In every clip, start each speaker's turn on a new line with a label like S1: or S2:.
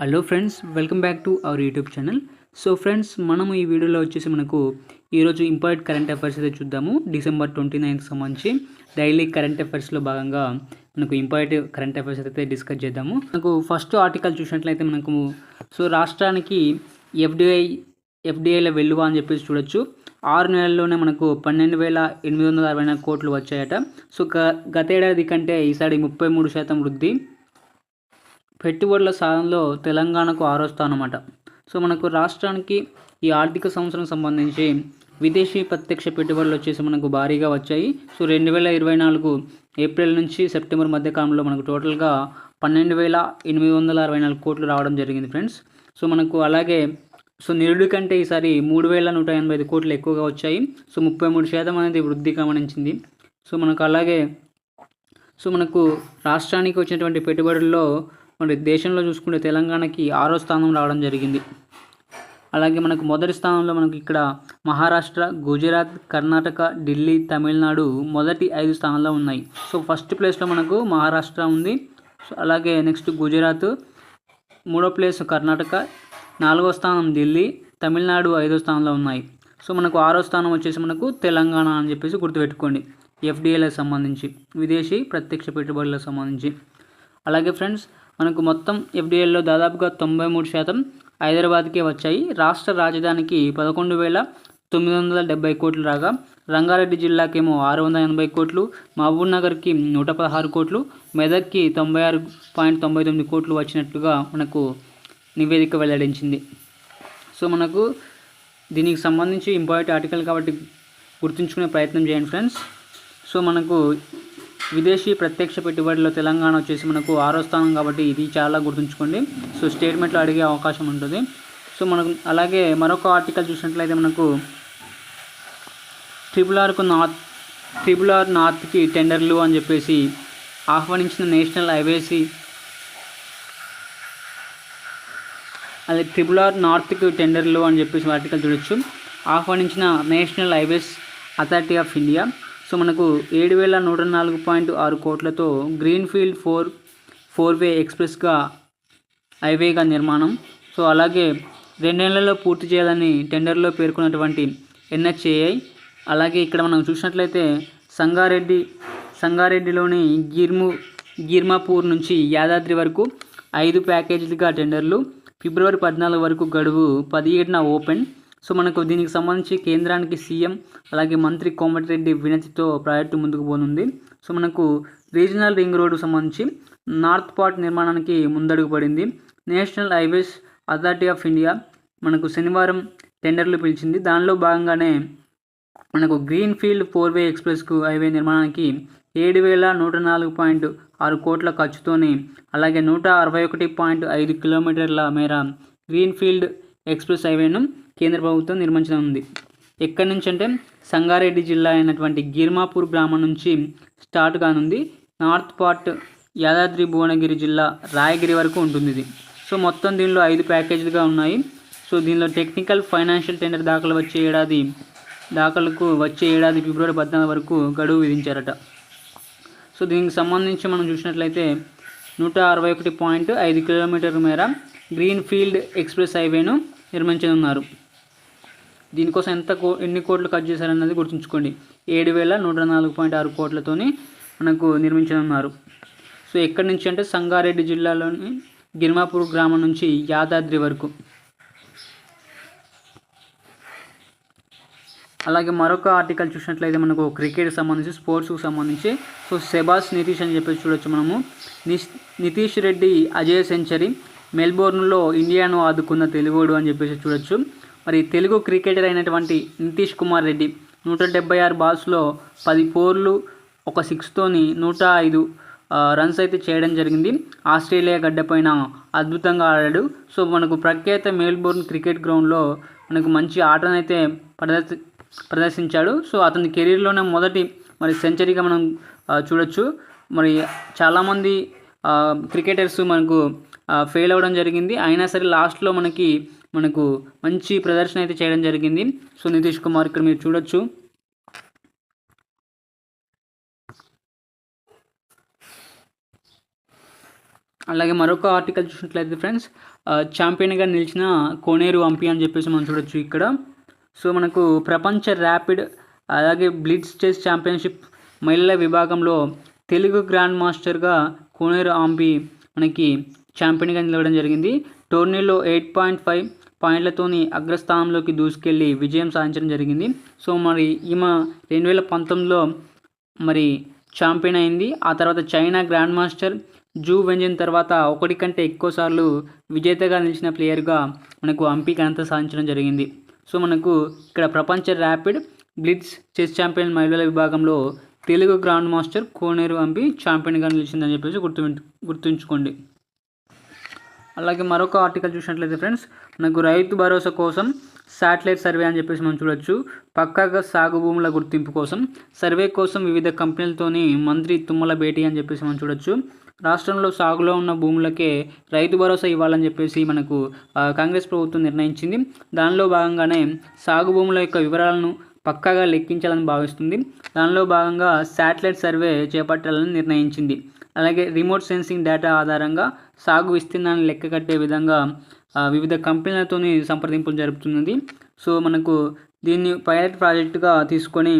S1: Hello friends, welcome back to our YouTube channel. So friends, మనము ఈ వీడియోలో వచ్చేసి మనకు ఈరోజు ఇంపార్టెంట్ కరెంట్ అఫైర్స్ అయితే చూద్దాము. డిసెంబర్ 29కి సంబంధించి డైలీ కరెంట్ అఫైర్స్లో భాగంగా మనకు ఇంపార్టెంట్ కరెంట్ అఫైర్స్ అయితే డిస్కస్ చేద్దాము. మనకు ఫస్ట్ ఆర్టికల్ చూసినట్లయితే మనకు రాష్ట్రానికి ఎఫ్డిఐల వెల్లువ అని చెప్పేసి చూడొచ్చు. 6 నెలల్లోనే మనకు 12,864 కోట్లు వచ్చాయట. సో గతేడాది కంటే ఈసారి 33% వృద్ధి. పెట్టుబడుల సాధనలో తెలంగాణకు 6వ స్థానం అట. సో మనకు రాష్ట్రానికి ఈ ఆర్థిక సంవత్సరం సంబంధించి విదేశీ ప్రత్యక్ష పెట్టుబడులు వచ్చేసి మనకు భారీగా వచ్చాయి. సో 2024 ఏప్రిల్ నుంచి సెప్టెంబర్ మధ్య కాలంలో మనకు టోటల్గా 12,864 కోట్లు రావడం జరిగింది ఫ్రెండ్స్. సో మనకు అలాగే నిరుడు కంటే ఈసారి 3,185 కోట్లు ఎక్కువగా వచ్చాయి. సో 33% అనేది వృద్ధి గమనించింది. సో మనకు రాష్ట్రానికి వచ్చినటువంటి పెట్టుబడుల్లో మరి దేశంలో చూసుకుంటే తెలంగాణకి 6వ స్థానం రావడం జరిగింది. అలాగే మనకు మొదటి స్థానంలో మనకు ఇక్కడ మహారాష్ట్ర, గుజరాత్, కర్ణాటక, ఢిల్లీ, తమిళనాడు మొదటి 5 స్థానాల్లో ఉన్నాయి. సో ఫస్ట్ ప్లేస్లో మనకు మహారాష్ట్ర ఉంది. సో అలాగే నెక్స్ట్ గుజరాత్, 3వ ప్లేస్ కర్ణాటక, 4వ స్థానం ఢిల్లీ, తమిళనాడు 5వ స్థానంలో ఉన్నాయి. సో మనకు 6వ స్థానం వచ్చేసి మనకు తెలంగాణ అని చెప్పేసి గుర్తుపెట్టుకోండి. ఎఫ్డిఐలకు సంబంధించి విదేశీ ప్రత్యక్ష పెట్టుబడులకు సంబంధించి. అలాగే ఫ్రెండ్స్, మనకు మొత్తం ఎఫ్డిఐల్లో దాదాపుగా 93% హైదరాబాద్కే వచ్చాయి. రాష్ట్ర రాజధానికి 11,970 కోట్లు రాగా, రంగారెడ్డి జిల్లాకేమో 680 కోట్లు, మహబూబ్ నగర్కి 116 కోట్లు, మెదక్కి 96.99 కోట్లు వచ్చినట్లుగా మనకు నివేదిక వెల్లడించింది. సో మనకు దీనికి సంబంధించి ఇంపార్టెంట్ ఆర్టికల్ కాబట్టి గుర్తుంచుకునే ప్రయత్నం చేయండి ఫ్రెండ్స్. సో మనకు విదేశీ ప్రత్యక్ష పెట్టుబడిలో తెలంగాణ వచ్చేసి మనకు 6వ స్థానం కాబట్టి ఇది చాలా గుర్తుంచుకోండి. సో స్టేట్మెంట్లో అడిగే అవకాశం ఉంటుంది. సో మనకు అలాగే మరొక ఆర్టికల్ చూసినట్లయితే మనకు ట్రిపుల్ ఆర్ నార్త్కి టెండర్లు అని చెప్పేసి ఆహ్వానించిన నేషనల్ హైవేస్, అదే ట్రిపుల్ ఆర్ నార్త్కి టెండర్లు అని చెప్పేసి ఆర్టికల్ చూడొచ్చు. ఆహ్వానించిన national highways authority of India. So మనకు 7,104.6 కోట్లతో గ్రీన్ఫీల్డ్ ఫోర్ వే ఎక్స్ప్రెస్గా హైవేగా నిర్మాణం. సో అలాగే 2 నెలల్లో పూర్తి చేయాలని టెండర్లో పేర్కొన్నటువంటి NHAI. అలాగే ఇక్కడ మనం చూసినట్లయితే సంగారెడ్డిలోని గీర్మాపూర్ నుంచి యాదాద్రి వరకు 5 ప్యాకేజీలుగా టెండర్లు. ఫిబ్రవరి 14 వరకు గడువు, 17న ఓపెన్. సో మనకు దీనికి సంబంధించి కేంద్రానికి సీఎం అలాగే మంత్రి కోమటిరెడ్డి వినతితో ప్రాజెక్టు ముందుకు పోనుంది. సో మనకు రీజనల్ రింగ్ రోడ్డు సంబంధించి నార్త్ పార్ట్ నిర్మాణానికి ముందడుగు పడింది. National highways authority of India మనకు శనివారం టెండర్లు పిలిచింది. దానిలో భాగంగానే మనకు గ్రీన్ఫీల్డ్ ఫోర్ వే ఎక్స్ప్రెస్కు హైవే నిర్మాణానికి 7,104.6 కోట్ల ఖర్చుతోని, అలాగే 161.5 కిలోమీటర్ల మేర గ్రీన్ఫీల్డ్ ఎక్స్ప్రెస్ హైవేను కేంద్ర ప్రభుత్వం నిర్మించనుంది. ఎక్కడి నుంచి అంటే సంగారెడ్డి జిల్లా అయినటువంటి గీర్మాపూర్ గ్రామం నుంచి స్టార్ట్ కానుంది. నార్త్ పార్ట్ యాదాద్రి భువనగిరి జిల్లా రాయగిరి వరకు ఉంటుంది ఇది. సో మొత్తం దీనిలో 5 ప్యాకేజీలుగా ఉన్నాయి. సో దీనిలో టెక్నికల్ ఫైనాన్షియల్ టెండర్ దాఖలకు వచ్చే ఏడాది ఫిబ్రవరి 14 వరకు గడువు విధించారట. సో దీనికి సంబంధించి మనం చూసినట్లయితే 161.5 కిలోమీటర్ల మేర గ్రీన్ఫీల్డ్ ఎక్స్ప్రెస్ హైవేను నిర్మించనున్నారు. దీనికోసం ఎన్ని కోట్లు ఖర్చు చేశారన్నది గుర్తుంచుకోండి. 7,104.6 కోట్లతోని మనకు నిర్మించనున్నారు. సో ఎక్కడి నుంచి అంటే సంగారెడ్డి జిల్లాలోని గిర్మాపూర్ గ్రామం నుంచి యాదాద్రి వరకు. అలాగే మరొక ఆర్టికల్ చూసినట్లయితే మనకు క్రికెట్కి సంబంధించి, స్పోర్ట్స్కి సంబంధించి. సో సెబాస్ నితీష్ అని చెప్పేసి చూడొచ్చు మనము. నితీష్ రెడ్డి అజయ్ సెంచరీ, మెల్బోర్న్లో ఇండియాను ఆదుకున్న తెలుగోడు అని చెప్పేసి చూడొచ్చు. మరి తెలుగు క్రికెటర్ అయినటువంటి నితీష్ కుమార్ రెడ్డి 176 బాల్స్లో 10 ఫోర్లు, 1 సిక్స్తోని 105 రన్స్ అయితే చేయడం జరిగింది. ఆస్ట్రేలియా గడ్డపైన అద్భుతంగా ఆడాడు. సో మనకు ప్రఖ్యాత మెల్బోర్న్ క్రికెట్ గ్రౌండ్లో మనకు మంచి ఆటనైతే ప్రదర్శించాడు. సో అతని కెరీర్లోనే మొదటి సెంచరీగా మనం చూడొచ్చు. మరి చాలామంది క్రికెటర్స్ మనకు ఫెయిల్ అవ్వడం జరిగింది. అయినా సరే లాస్ట్లో మనకు మంచి ప్రదర్శన అయితే చేయడం జరిగింది. సో నితీష్ కుమార్ ఇక్కడ మీరు చూడొచ్చు. అలాగే మరొక ఆర్టికల్ చూసినట్లయితే ఫ్రెండ్స్, ఛాంపియన్గా నిలిచిన కోనేరు హంపి అని చెప్పేసి మనం చూడొచ్చు ఇక్కడ. సో మనకు ప్రపంచ ర్యాపిడ్ అలాగే బ్లిట్జ్ చెస్ ఛాంపియన్షిప్ మహిళల విభాగంలో తెలుగు గ్రాండ్ మాస్టర్గా కోనేరు హంపి మనకి ఛాంపియన్గా నిలవడం జరిగింది. టోర్నీలో 8.5 పాయింట్లతోని అగ్రస్థానంలోకి దూసుకెళ్ళి విజయం సాధించడం జరిగింది. సో మరి ఈమె 2019లో మరి ఛాంపియన్ అయింది. ఆ తర్వాత చైనా గ్రాండ్ మాస్టర్ జూ వెంజన్ తర్వాత ఒకటి కంటే ఎక్కువ సార్లు విజేతగా నిలిచిన ప్లేయర్గా మనకు హంపి ఘనత సాధించడం జరిగింది. సో మనకు ఇక్కడ ప్రపంచ ర్యాపిడ్ బ్లిట్జ్ చెస్ ఛాంపియన్ మహిళల విభాగంలో తెలుగు గ్రాండ్ మాస్టర్ కోనేరు హంపి ఛాంపియన్గా నిలిచిందని చెప్పేసి గుర్తుంచుకోండి. అలాగే మరొక ఆర్టికల్ చూసినట్లయితే ఫ్రెండ్స్, మనకు రైతు భరోసా కోసం శాటిలైట్ సర్వే అని చెప్పేసి మనం చూడొచ్చు. పక్కాగా సాగు భూముల గుర్తింపు కోసం సర్వే కోసం వివిధ కంపెనీలతోని మంత్రి తుమ్మల భేటీ అని చెప్పేసి మనం చూడొచ్చు. రాష్ట్రంలో సాగులో ఉన్న భూములకే రైతు భరోసా ఇవ్వాలని చెప్పేసి మనకు కాంగ్రెస్ ప్రభుత్వం నిర్ణయించింది. దానిలో భాగంగానే సాగు భూముల యొక్క వివరాలను పక్కాగా లెక్కించాలని భావిస్తుంది. దానిలో భాగంగా శాటిలైట్ సర్వే చేపట్టాలని నిర్ణయించింది. అలాగే రిమోట్ సెన్సింగ్ డేటా ఆధారంగా సాగు విస్తీర్ణాన్ని లెక్క కట్టే విధంగా వివిధ కంపెనీలతోని సంప్రదింపులు జరుపుతున్నది. సో మనకు దీన్ని పైలట్ ప్రాజెక్టుగా తీసుకొని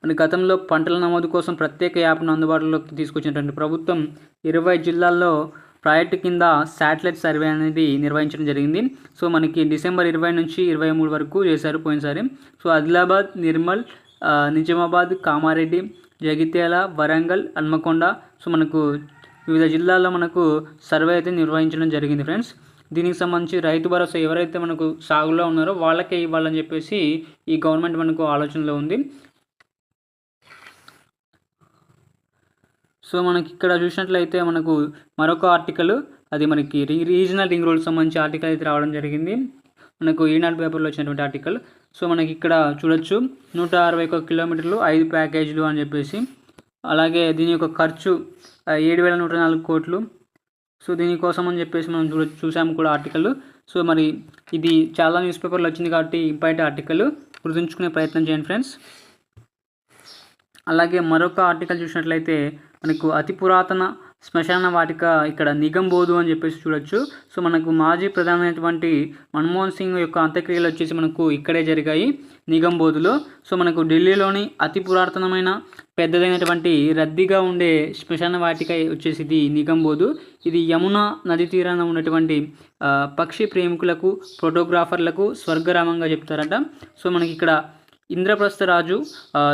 S1: మన గతంలో పంటల నమోదు కోసం ప్రత్యేక యాప్ను అందుబాటులోకి తీసుకొచ్చినటువంటి ప్రభుత్వం 20 జిల్లాల్లో ప్రాజెక్టు కింద శాటిలైట్ సర్వే అనేది నిర్వహించడం జరిగింది. సో మనకి డిసెంబర్ 20 నుంచి 23 వరకు చేశారు పోయినసారి. సో ఆదిలాబాద్, నిర్మల్, నిజామాబాద్, కామారెడ్డి, జగిత్యాల, వరంగల్, హన్మకొండ, సో మనకు వివిధ జిల్లాల్లో మనకు సర్వే అయితే నిర్వహించడం జరిగింది ఫ్రెండ్స్. దీనికి సంబంధించి రైతు భరోసా ఎవరైతే మనకు సాగులో ఉన్నారో వాళ్ళకే ఇవ్వాలని చెప్పేసి ఈ గవర్నమెంట్ మనకు ఆలోచనలో ఉంది. సో మనకి ఇక్కడ చూసినట్లయితే మనకు మరొక ఆర్టికల్, అది మనకి రీజనల్ రింగ్ రోడ్కి సంబంధించి ఆర్టికల్ అయితే రావడం జరిగింది. మనకు ఈనాడు పేపర్లో వచ్చినటువంటి ఆర్టికల్. సో మనకి ఇక్కడ చూడొచ్చు 161 కిలోమీటర్లు 5 ప్యాకేజీలు అని చెప్పేసి. అలాగే దీని యొక్క ఖర్చు 7,104 కోట్లు. సో దీనికోసం అని చెప్పేసి మనం చూసాము కూడా ఆర్టికల్. సో మరి ఇది చాలా న్యూస్ పేపర్లో వచ్చింది కాబట్టి ఇంపార్టెంట్ ఆర్టికల్, గుర్తుంచుకునే ప్రయత్నం చేయండి ఫ్రెండ్స్. అలాగే మరొక ఆర్టికల్ చూసినట్లయితే మనకు అతి పురాతన శ్మశాన వాటిక ఇక్కడ నిగంబోధు అని చెప్పేసి చూడొచ్చు. సో మనకు మాజీ ప్రధానమైనటువంటి మన్మోహన్ సింగ్ యొక్క అంత్యక్రియలు వచ్చేసి మనకు ఇక్కడే జరిగాయి, నిగంబోధులో. సో మనకు ఢిల్లీలోని అతి పురాతనమైన పెద్దదైనటువంటి రద్దీగా ఉండే శ్మశాన వాటిక వచ్చేసి ఇది నిగంబోధు. ఇది యమునా నది తీరాన ఉన్నటువంటి పక్షి ప్రేమికులకు, ఫోటోగ్రాఫర్లకు స్వర్గరామంగా చెప్తారట. సో మనకి ఇక్కడ ఇంద్రప్రస్థ రాజు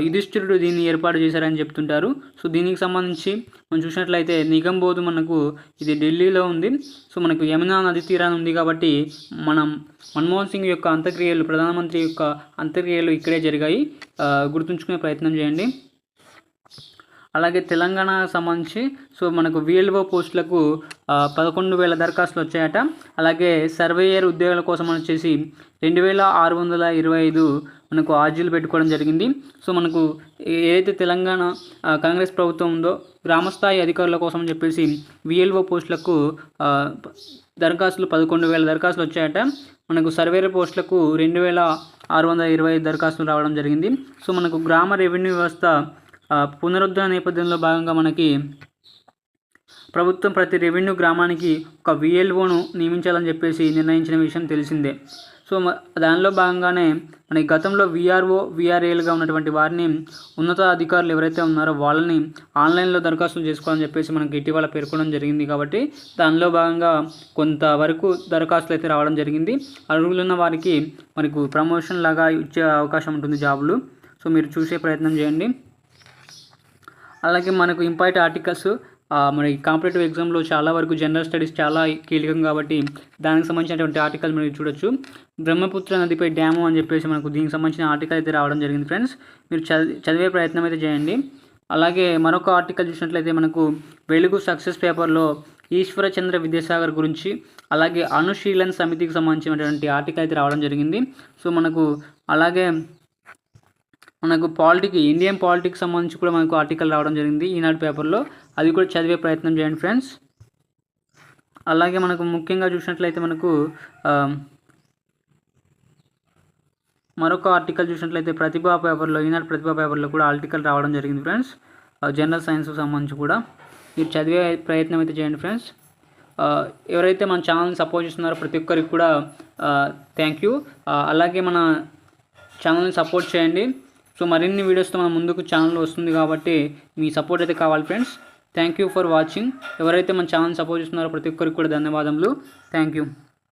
S1: యుధిష్ఠిరుడు దీన్ని ఏర్పాటు చేశారని చెప్తుంటారు. సో దీనికి సంబంధించి మనం చూసినట్లయితే నిగంబోధు మనకు ఇది ఢిల్లీలో ఉంది. సో మనకు యమునా నది తీరాన ఉంది కాబట్టి మనం మన్మోహన్ సింగ్ యొక్క అంత్యక్రియలు, ప్రధానమంత్రి యొక్క అంత్యక్రియలు ఇక్కడే జరిగాయి, గుర్తుంచుకునే ప్రయత్నం చేయండి. అలాగే తెలంగాణకు సంబంధించి సో మనకు VLO పోస్టులకు 11,000 దరఖాస్తులు వచ్చాయట. అలాగే సర్వేయర్ ఉద్యోగాల కోసం వచ్చేసి 2,625 మనకు ఆర్జీలు పెట్టుకోవడం జరిగింది. సో మనకు ఏదైతే తెలంగాణ కాంగ్రెస్ ప్రభుత్వం ఉందో గ్రామస్థాయి అధికారుల కోసం చెప్పేసి VLO పోస్టులకు దరఖాస్తులు 11,000 దరఖాస్తులు వచ్చాయట. మనకు సర్వేయర్ పోస్టులకు 2,625 దరఖాస్తులు రావడం జరిగింది. సో మనకు గ్రామ రెవెన్యూ వ్యవస్థ పునరుద్ధరణ నేపథ్యంలో భాగంగా మనకి ప్రభుత్వం ప్రతి రెవెన్యూ గ్రామానికి ఒక VLOను నియమించాలని చెప్పేసి నిర్ణయించిన విషయం తెలిసిందే. సో దానిలో భాగంగానే మనకి గతంలో VRO, VRAలుగా ఉన్నటువంటి వారిని ఉన్నత అధికారులు ఎవరైతే ఉన్నారో వాళ్ళని ఆన్లైన్లో దరఖాస్తులు చేసుకోవాలని చెప్పేసి మనకి ఇటీవల పేర్కొనడం జరిగింది. కాబట్టి దానిలో భాగంగా కొంతవరకు దరఖాస్తులు అయితే రావడం జరిగింది. అర్హులున్న వారికి మనకు ప్రమోషన్ లాగా ఇచ్చే అవకాశం ఉంటుంది జాబులు. సో మీరు చూసే ప్రయత్నం చేయండి. అలాగే మనకు ఇంపార్టెంట్ ఆర్టికల్స్ మరి కాంపిటేటివ్ ఎగ్జామ్లో చాలా వరకు జనరల్ స్టడీస్ చాలా కీలకం కాబట్టి దానికి సంబంధించినటువంటి ఆర్టికల్ మీరు చూడొచ్చు. బ్రహ్మపుత్ర నదిపై డ్యాము అని చెప్పేసి మనకు దీనికి సంబంధించిన ఆర్టికల్ అయితే రావడం జరిగింది ఫ్రెండ్స్. మీరు చదివే ప్రయత్నం అయితే చేయండి. అలాగే మరొక ఆర్టికల్ చూసినట్లయితే మనకు వెలుగు సక్సెస్ పేపర్లో ఈశ్వరచంద్ర విద్యాసాగర్ గురించి, అలాగే అనుశీలన్ సమితికి సంబంధించినటువంటి ఆర్టికల్ అయితే రావడం జరిగింది. సో మనకు అలాగే మనకు ఇండియన్ పాలిటిక్స్ సంబంధించి కూడా మనకు ఆర్టికల్ రావడం జరిగింది ఈనాడు పేపర్లో, అది కూడా చదివే ప్రయత్నం చేయండి ఫ్రెండ్స్. అలాగే మనకు ముఖ్యంగా చూసినట్లయితే మనకు మరొక ఆర్టికల్ చూసినట్లయితే ఈనాడు ప్రతిభా పేపర్లో కూడా ఆర్టికల్ రావడం జరిగింది ఫ్రెండ్స్, జనరల్ సైన్స్కి సంబంధించి కూడా. మీరు చదివే ప్రయత్నం అయితే చేయండి ఫ్రెండ్స్. ఎవరైతే మన ఛానల్ని సపోర్ట్ చేస్తున్నారో ప్రతి ఒక్కరికి కూడా థ్యాంక్ యూ. అలాగే మన ఛానల్ని సపోర్ట్ చేయండి. సో మరిన్ని వీడియోస్తో మన ముందుకు ఛానల్ వస్తుంది కాబట్టి మీ సపోర్ట్ అయితే కావాలి friends. Thank you for watching. ఎవరైతే మన ఛానల్ని సపోర్ట్ చేస్తున్నారో ప్రతి ఒక్కరికి కూడా ధన్యవాదములు. Thank you.